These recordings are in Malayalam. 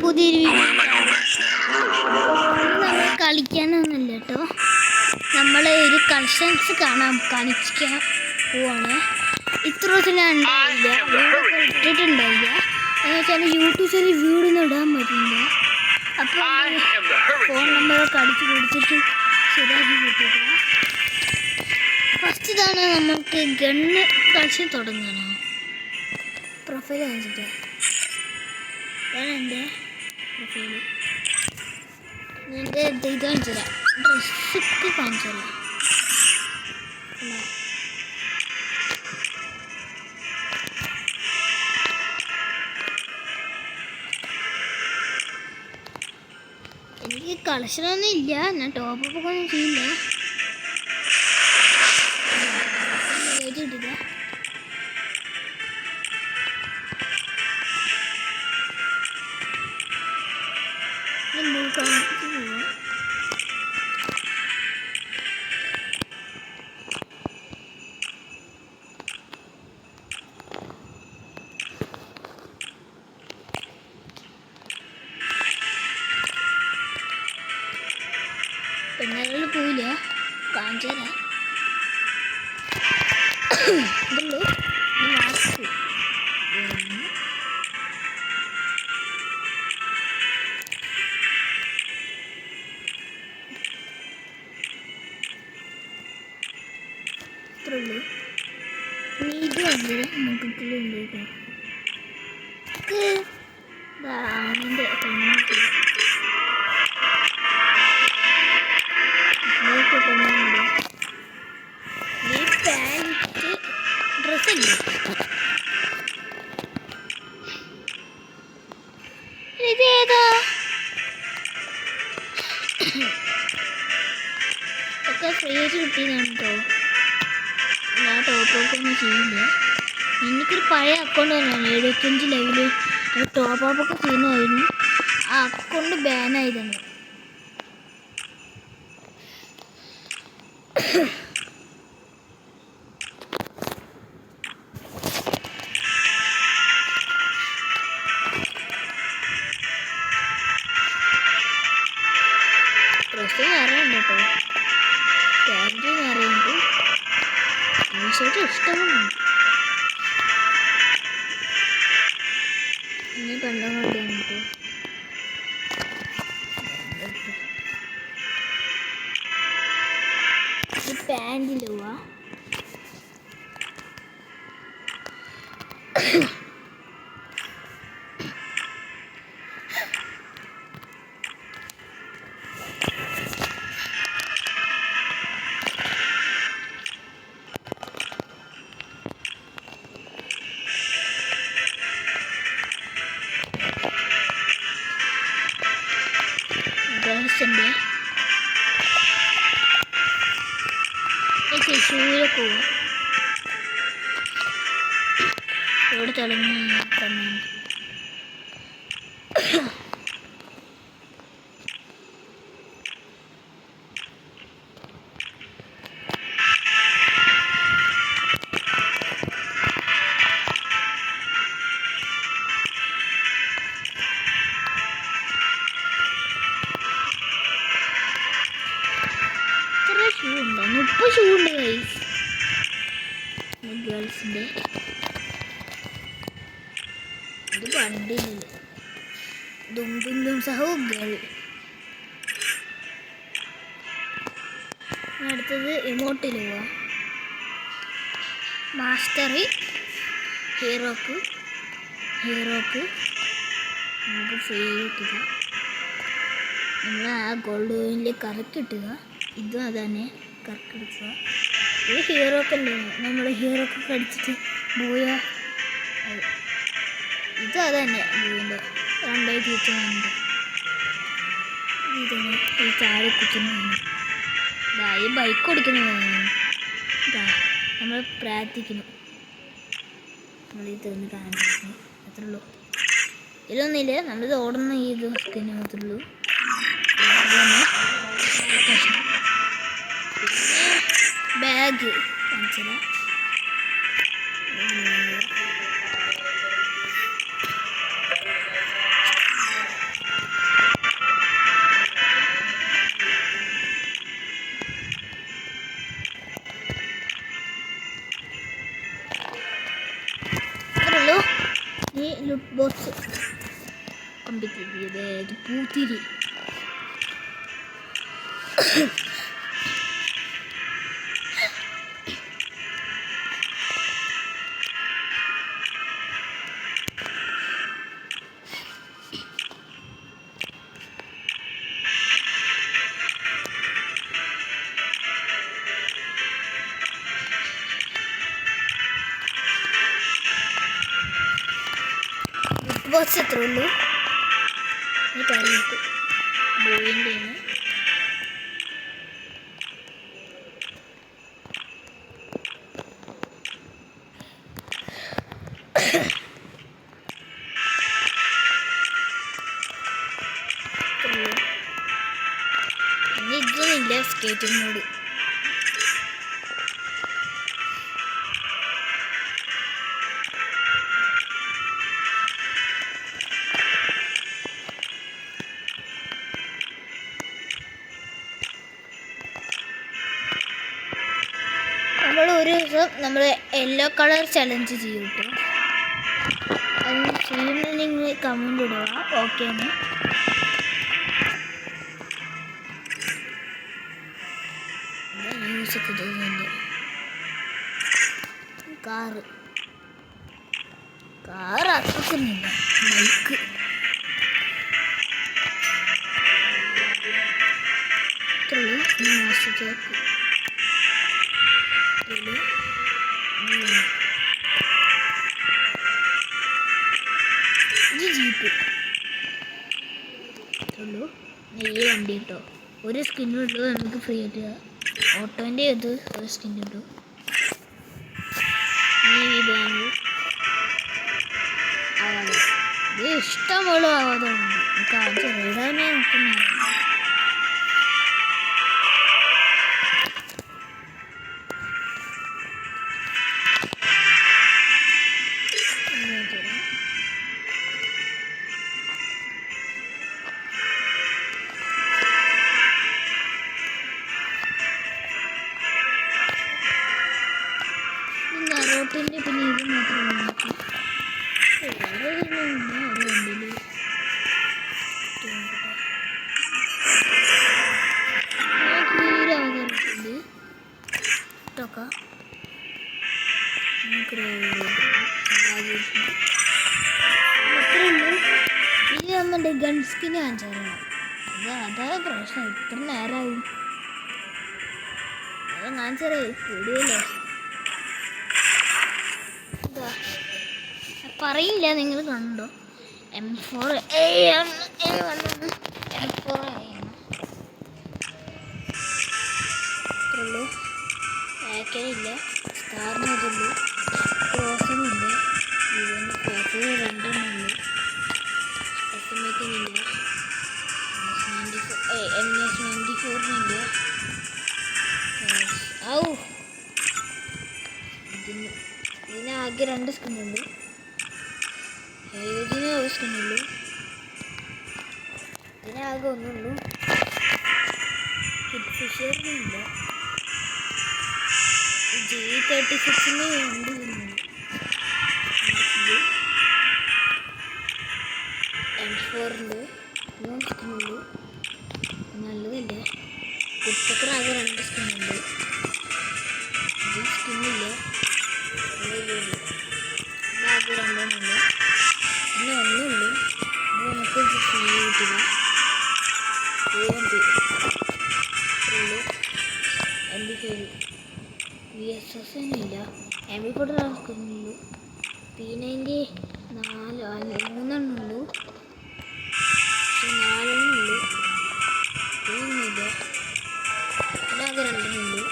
പുതിയൊരു നമ്മൾ കളിക്കാനൊന്നുമില്ല കേട്ടോ. നമ്മൾ ഒരു കളക്ഷൻസ് കാണിക്കാൻ പോവാണ്. ഇത്ര ദിവസം ഞാൻ ഉണ്ടാവില്ല, ഇട്ടിട്ടുണ്ടാവില്ല. എന്ന് വെച്ചാൽ യൂട്യൂബിൽ വീടൊന്നും ഇടാൻ പറ്റില്ല. അപ്പോൾ ഫോൺ നമ്പറൊക്കെ അടിച്ച് കൊടുത്തിട്ട് ശരിയാക്കി കിട്ടിയില്ല. ഫസ്റ്റ് ഇതാണ് നമുക്ക് ഗണ്ണ് കളിച്ച് തുടങ്ങണം. പ്രൊഫൈൽ കാണിച്ചിട്ട് ഇതാണ് എൻ്റെ പ്രൊഫൈല്. എൻ്റെ ഇത് കാണിച്ചു തരാം, ഡ്രസ്സൊക്കെ കാണിച്ചു തരാം. എനിക്ക് കളക്ഷനൊന്നും ഇല്ല, ഞാൻ ടോപ്പ് ഒക്കെ ഒന്നും ചെയ്യില്ല. കിട്ടില്ല. പെണ്ണുകളിൽ പോയില്ല, കാണിച്ചു തരാം. ഇതുള്ളൂ ലാസ്റ്റ്. ഇത്രയുള്ളൂ. ഇനി ഇത് വന്നില്ല, മുഖത്തിലുണ്ട് അതിൻ്റെ ഡ്രസ്സല്ലേ ഇതേതാ? ഒക്കെ ഫ്രീ ആയിട്ട് കിട്ടിയതാണ് കേട്ടോ. ഞാൻ ടോപ്പ് ഒന്നും ചെയ്യില്ല. എനിക്കൊരു പഴയ അക്കൗണ്ട് തന്നെയാണ്, 75 ലെവല്. അത് ടോപ്പ് ഒക്കെ ചെയ്യുന്നതായിരുന്നു. ആ അക്കൗണ്ട് ബാനായതാണ്. ഡ്രസ്സ് നിറയുണ്ട് കേട്ടോ, പാൻറ് നിറയുണ്ട്, ടീഷർട്ട് ഇഷ്ടമാണ്. ഇനി കണ്ടാൽ മതിയാണ് കേട്ടോ. ഈ പാൻറ്റിൽ പോവാ. ഗേൾസിൻ്റെ ശൂരൊക്കെ പോവാം. ഇവിടെ തുടങ്ങി തന്നെ ഷൂ ഉണ്ട്, 30 ഷൂ ഉണ്ട് ഗൈസ്. ഗേൾസിൻ്റെ ഇത് വണ്ടിയില്ല, ദും സഹവും ഗേൾ. അടുത്തത് ഇമോട്ടിൽ പോവാം. മാസ്റ്ററി ഹീറോക്ക് നമുക്ക് ഫ്രീ കിട്ടുക. നമ്മൾ ആ ഗോൾഡ് കോയിനിൽ കറക്കിട്ടുക. ഇതും അതന്നെ, കറക്കെടുക്കുക. ഇത് ഹീറോക്ക് അല്ലേ, നമ്മൾ ഹീറോക്ക് കടിച്ചിട്ട് പോയാൽ ഇത് അതന്നെ ബൂവിൻ്റെ 2000 ഇതാണ്. ഈ ചാടി കുത്തുന്നതാണ്. ഇതാ ഈ ബൈക്ക് ഓടിക്കുന്നതാണ്. ഇതാ നമ്മൾ പ്രാർത്ഥിക്കുന്നു, നമ്മളിതൊന്ന് കാണുന്നു. അത്രേ ഉള്ളൂ, ഇതൊന്നുമില്ല. നമ്മളിത് ഓടുന്ന ഈ ഇത് സ്കിന്നെ മാത്രമേ ഉള്ളൂ. ബാഗ് കാണിച്ചത് കമ്പിത്തിരി ഇത് പൂത്തിരി. ബോക്സ് എത്ര ഉള്ളൂ ഈ പറഞ്ഞിട്ട് ബോയിൻ്റെയാണ്. ഇതൊന്നുമില്ല സ്കേറ്റിംഗ് മോഡ്. നമ്മൾ ഒരു ദിവസം നമ്മൾ യെല്ലോ കളർ ചലഞ്ച് ചെയ്യും കേട്ടോ. അത് ചെയ്യുമ്പോൾ നിങ്ങൾ കമൻറ്റ് ഇടുക. ഓക്കെ ആണ്. മ്യൂസിക് തോന്നുന്നുണ്ട്. കാറ് അത്രക്കുന്നില്ല. ബൈക്ക് ഇത്രയുള്ളൂ. മാസത്തേക്ക് ജീപ്പ് ഉള്ളൂ. ഈ വണ്ടി കേട്ടോ ഒരു സ്കിന്നുള്ളൂ നമുക്ക് ഫ്രീ ആയിട്ട്. ഓട്ടോൻ്റെ ഇത് ഒരു സ്കിന്നുള്ളൂ. ഈ ബാങ്ക് ഇത് ഇഷ്ടമുള്ള ആവാതുണ്ട്. നമുക്ക് ആദ്യം ഇടാനേ നോക്കുന്ന റോട്ടിൻ്റെ. പിന്നെ ഇത് മാത്രമേ വേറെ അത് വണ്ടിയിൽ തീരാവുന്നുണ്ട് കേട്ടോ. ഇത് നമ്മുടെ ഗൺ സ്കിന് കാണിച്ചു തരണം. അതാണ് പ്രശ്നം. ഇത്ര നേരമാവും അത് കാണിച്ചു തരാം. കൂടിയല്ലേ പറയില്ല. നിങ്ങൾ കണ്ടോ M4 AM M4 AM ഉള്ളൂ. പാക്കനില്ല. സ്റ്റാറിനതുള്ളൂ. ക്രോസിനില്ല. ഇതിന് പാക്കിന് 2 ഉള്ളൂ. എസ്റ്റിമേറ്റിനില്ല. MS-94 ഔ ഇതിനാകെ 2 സ്കിന്നുള്ളൂ. ഇതിന് ഒരു സ്കിന്നുള്ളൂ. ഇതിനാകെ ഒന്നുള്ളൂ. കിഡ് ഫിഷറിനില്ല. G36 ഉണ്ട്. M4 3 സ്കിന്നുള്ളൂ. നല്ലതല്ലേ. കുട്ടക്കറാകെ 2 സ്കിന്നുണ്ട്. ഇത് സ്കിന്നില്ല. ഇതാകെ 2 പിന്നെ ഒന്നുള്ളൂ. ഇത് നമുക്ക് കിട്ടില്ല. MP5 VSS ഇല്ല. MP4 നടക്കുന്നുള്ളൂ. P90 3 ഉള്ളൂ. 4 ഉള്ളൂ. ഇതൊന്നുമില്ല. ഇതാകെ 2 ഉള്ളൂ.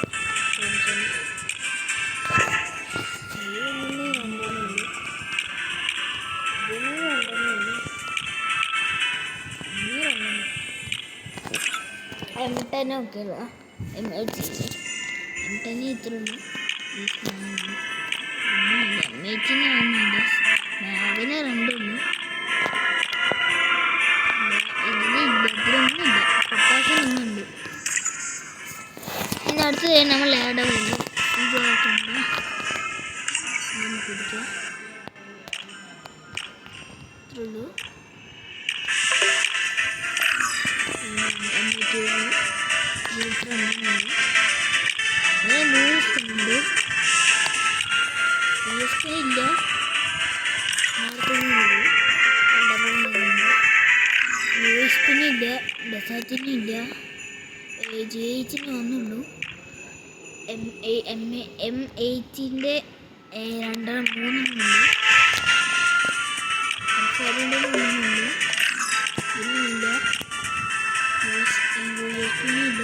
M10 ഒക്കെ M10 ഇത്ര ഉള്ളൂ. M18 ഒന്നുമില്ല. മാഗിന് 2 ഉള്ളൂ. ഇതിലൊന്നുമില്ല. പൊട്ടാസ്യം ഒന്നുണ്ട്. ഇനി അടുത്ത് നമ്മൾ ആഡ് ആവുള്ളൂ. ഇതായിട്ടുണ്ട്. നമുക്ക് പിടിക്കാം. ഇത്ര ഉള്ളൂ. ഇല്ല, യൂഎസ്പിനില്ല, ഡെസാർട്ടിനില്ല, GH ഒന്നുള്ളൂ. M8ൻ്റെ 2-3 ഒന്നുണ്ട്. ഇതിനില്ല, യൂഎസ്പിനില്ല,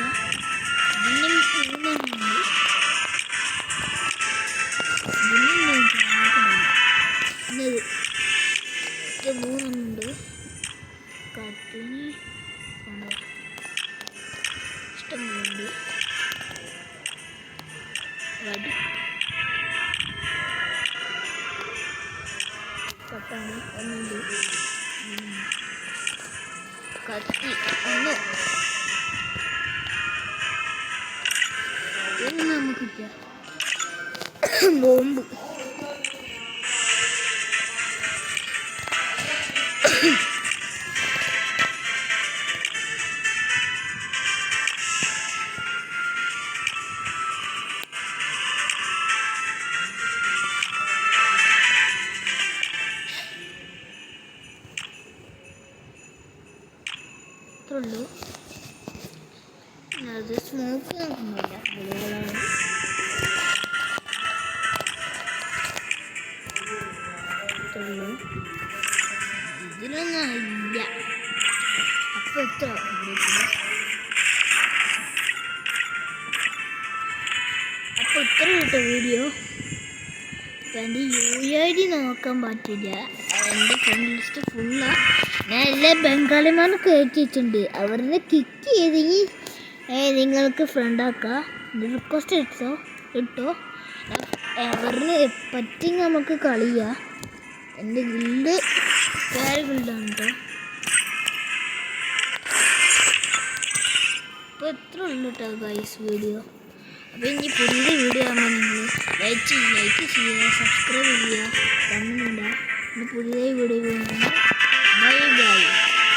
ഇതിനും 3 കത്തിന് ഇഷ്ടമുണ്ട്. കട്ടാണ് ഒന്നുണ്ട്. കത്തി ഒന്ന് ഇതൊന്നും നമുക്കില്ല. ബോംബ് ഉള്ളൂ. അത് സ്മോക്ക് നോക്കുന്നില്ല, ഗുളികളാണ്. ഇതിലൊന്നും ഇല്ല. അപ്പോൾ എത്ര കിട്ടും വീഡിയോ. അപ്പം എൻ്റെ UID നോക്കാൻ പറ്റില്ല, എൻ്റെ ഫ്രണ്ട് ലിസ്റ്റ് ഫുള്ളാണ്. ഞാൻ എല്ലാ ബംഗാളിമാരും കയറ്റി വെച്ചിട്ടുണ്ട്. അവരുടെ കിക്ക് ചെയ്തെങ്കിൽ നിങ്ങൾക്ക് ഫ്രണ്ടാക്കാം. റിക്വസ്റ്റ് ഇട്ടോ അവരിന് പറ്റിയെങ്കിൽ നമുക്ക് കളിയാം. എൻ്റെ ഗിൽഡ് വേറെ ഗിൽഡാണ് കേട്ടോ. അപ്പോൾ എത്ര ഉള്ളു കേട്ടോ ഗൈസ് വീഡിയോ. അപ്പോൾ ഇനി പുതിയ വീഡിയോ ആകുമ്പോൾ നിങ്ങൾ ലൈക്ക് ചെയ്യുക, സബ്സ്ക്രൈബ് ചെയ്യുക, കമൻറ്റ് ഇടുക. പുതിയ വീഡിയോ ബൈ ബൈ.